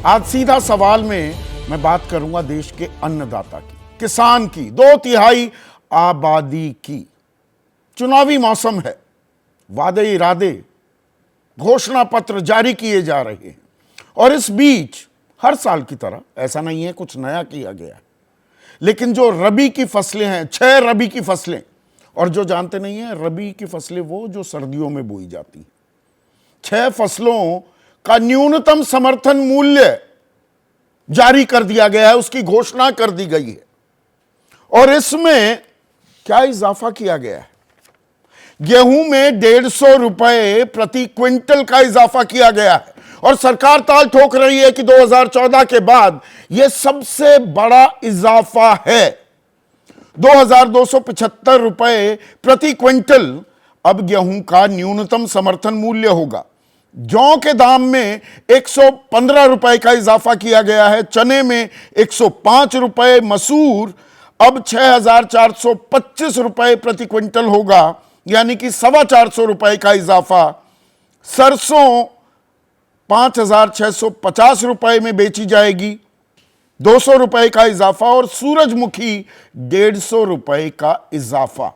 आज सीधा सवाल में मैं बात करूंगा देश के अन्नदाता की, किसान की, 2/3 आबादी की। चुनावी मौसम है, वादे इरादे, घोषणा पत्र जारी किए जा रहे हैं और इस बीच हर साल की तरह ऐसा नहीं है कुछ नया किया गया है, लेकिन जो रबी की फसलें हैं, 6 रबी की फसलें, और जो जानते नहीं हैं रबी की फसलें वो जो सर्दियों में बोई जाती हैं, 6 फसलों का न्यूनतम समर्थन मूल्य जारी कर दिया गया है, उसकी घोषणा कर दी गई है। और इसमें क्या इजाफा किया गया है? गेहूं में 150 रुपए प्रति क्विंटल का इजाफा किया गया है और सरकार ताल ठोक रही है कि 2014 के बाद यह सबसे बड़ा इजाफा है। 2275 रुपए प्रति क्विंटल अब गेहूं का न्यूनतम समर्थन मूल्य होगा। जौ के दाम में 115 रुपए का इजाफा किया गया है, चने में 105 रुपए, मसूर अब 6425 रुपए प्रति क्विंटल होगा, यानी कि 425 रुपए का इजाफा। सरसों 5650 रुपए में बेची जाएगी, 200 रुपए का इजाफा, और सूरजमुखी 150 रुपए का इजाफा।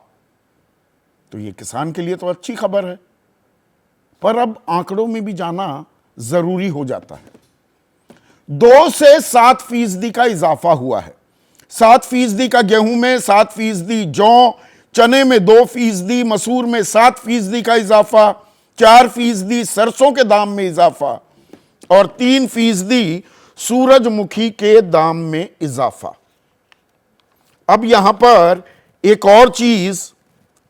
तो यह किसान के लिए तो अच्छी खबर है, पर अब आंकड़ों में भी जाना जरूरी हो जाता है। 2 से 7% का इजाफा हुआ है। 7% का गेहूं में, 7% जौ, चने में 2%, मसूर में 7% का इजाफा, 4% सरसों के दाम में इजाफा और 3% सूरजमुखी के दाम में इजाफा। अब यहां पर एक और चीज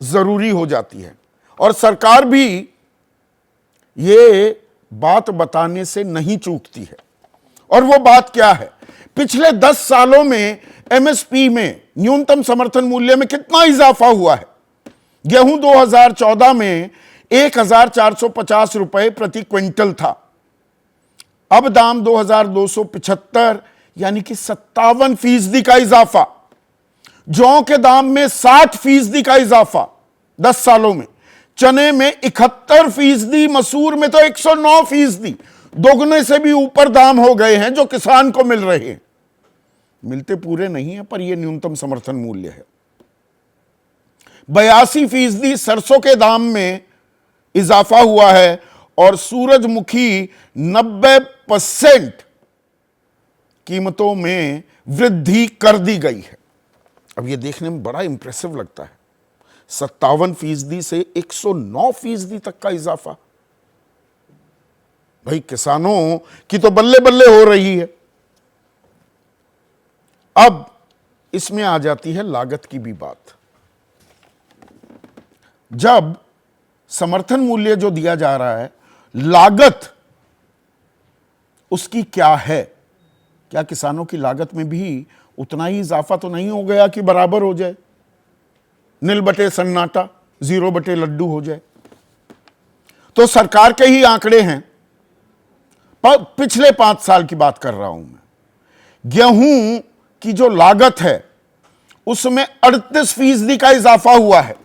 जरूरी हो जाती है और सरकार भी ये बात बताने से नहीं चूकती है, और वो बात क्या है? पिछले 10 सालों में एमएसपी में, न्यूनतम समर्थन मूल्य में कितना इजाफा हुआ है? गेहूं 2014 में 1450 रुपए प्रति क्विंटल था, अब दाम 2275, यानी कि 57% का इजाफा। जौ के दाम में 60% का इजाफा 10 सालों में, चने में 71%, मसूर में तो 109%, दोगुने से भी ऊपर दाम हो गए हैं जो किसान को मिल रहे हैं। मिलते पूरे नहीं है, पर यह न्यूनतम समर्थन मूल्य है। 82% सरसों के दाम में इजाफा हुआ है और सूरजमुखी 90% कीमतों में वृद्धि कर दी गई है। अब यह देखने में बड़ा इंप्रेसिव लगता है, 57% से 109% तक का इजाफा। भाई किसानों की तो बल्ले बल्ले हो रही है। अब इसमें आ जाती है लागत की भी बात। जब समर्थन मूल्य जो दिया जा रहा है, लागत उसकी क्या है? क्या किसानों की लागत में भी उतना ही इजाफा तो नहीं हो गया कि बराबर हो जाए, नील बटे सन्नाटा, 0 बटे लड्डू हो जाए? तो सरकार के ही आंकड़े हैं, पिछले 5 साल की बात कर रहा हूं मैं। गेहूं की जो लागत है उसमें 38% का इजाफा हुआ है।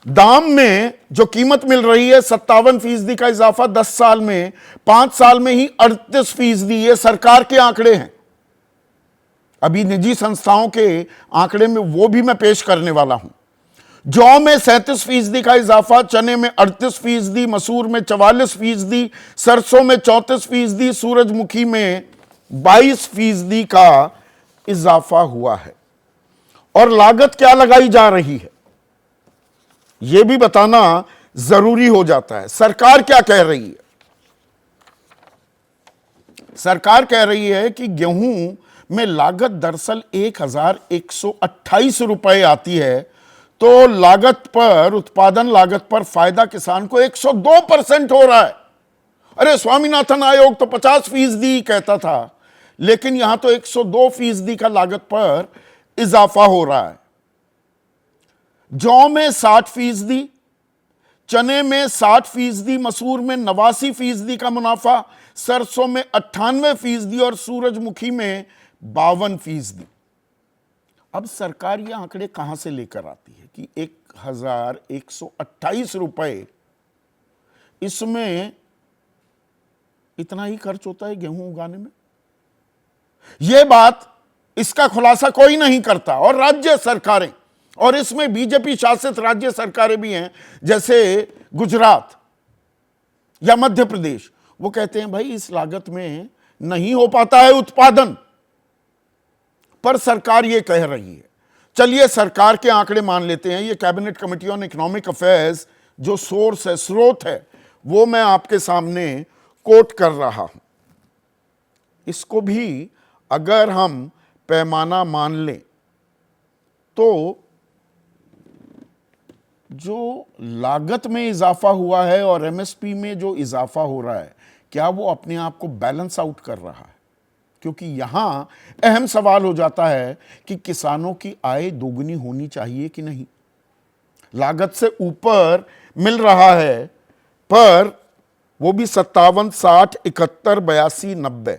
दाम में जो कीमत मिल रही है 57% का इजाफा 10 साल में, 5 साल में ही 38%। ये सरकार के आंकड़े हैं। अभी निजी संस्थाओं के आंकड़े में वो भी मैं पेश करने वाला हूं। जौ में 37% का इजाफा, चने में 38%, मसूर में 44%, सरसों में 34%, सूरजमुखी में 22% का इजाफा हुआ है। और लागत क्या लगाई जा रही है यह भी बताना जरूरी हो जाता है। सरकार क्या कह रही है? सरकार कह रही है कि गेहूं में लागत दरअसल 1128 रुपए आती है, तो लागत पर, उत्पादन लागत पर फायदा किसान को 102% हो रहा है। अरे स्वामीनाथन आयोग तो 50% कहता था, लेकिन यहां तो 102% का लागत पर इजाफा हो रहा है। जौ में 60%, चने में 60%, मसूर में 89% का मुनाफा, सरसों में 98% और सूरजमुखी में 52%। अब सरकार ये आंकड़े कहां से लेकर आती है कि 1128 रुपए इसमें इतना ही खर्च होता है गेहूं उगाने में। यह बात, इसका खुलासा कोई नहीं करता। और राज्य सरकारें, और इसमें बीजेपी शासित राज्य सरकारें भी हैं, जैसे गुजरात या मध्य प्रदेश, वो कहते हैं भाई इस लागत में नहीं हो पाता है उत्पादन, पर सरकार ये कह रही है। चलिए सरकार के आंकड़े मान लेते हैं। ये cabinet committee on economic affairs जो सोर्स है, स्रोत है, वो मैं आपके सामने कोट कर रहा हूं। इसको भी अगर हम पैमाना मान लें तो जो लागत में इजाफा हुआ है और एमएसपी में जो इजाफा हो रहा है, क्या वो अपने आप को बैलेंस आउट कर रहा है? क्योंकि यहां अहम सवाल हो जाता है कि किसानों की आय दोगुनी होनी चाहिए कि नहीं। लागत से ऊपर मिल रहा है, पर वो भी 57, 60, 71, 82, 90।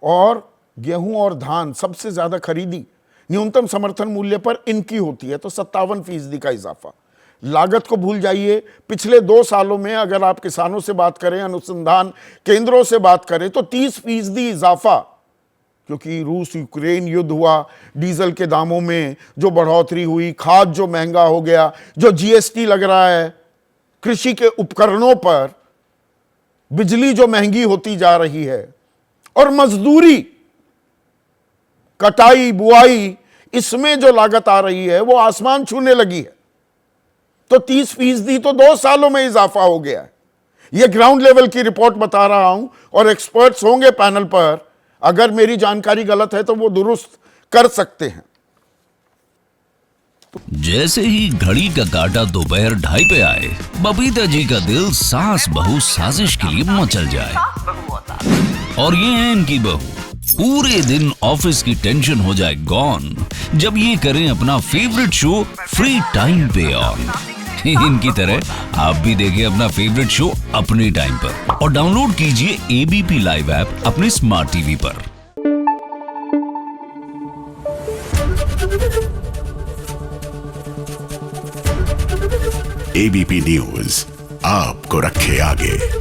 और गेहूं और धान सबसे ज्यादा खरीदी न्यूनतम समर्थन मूल्य पर इनकी होती है, तो 57% का इजाफा। लागत को भूल जाइए। पिछले 2 सालों में अगर आप किसानों से बात करें, अनुसंधान केंद्रों से बात करें, तो 30% इजाफा, क्योंकि रूस यूक्रेन युद्ध हुआ, डीजल के दामों में जो बढ़ोतरी हुई, खाद जो महंगा हो गया, जो जीएसटी लग रहा है, कृषि के उपकरणों पर, बिजली जो महंगी होती जा रही है, और मजदूरी, कटाई, बुआई, इसमें जो लागत आ रही है वो आसमान छूने लगी है। तो 30% तो 2 सालों में इजाफा हो गया है। यह ग्राउंड लेवल की रिपोर्ट बता रहा हूं, और एक्सपर्ट्स होंगे पैनल पर, अगर मेरी जानकारी गलत है तो वो दुरुस्त कर सकते हैं। जैसे ही घड़ी का काटा दोपहर 2:30 पे आए, बबीता जी का दिल सास बहू साजिश के लिए मचल जाए। और ये है इनकी बहू, पूरे दिन ऑफिस की टेंशन हो जाए गॉन जब ये करें अपना फेवरेट शो फ्री टाइम पे ऑन। इनकी तरह आप भी देखिए अपना फेवरेट शो अपने टाइम पर, और डाउनलोड कीजिए एबीपी लाइव ऐप अपने स्मार्ट टीवी पर। एबीपी न्यूज आपको रखे आगे।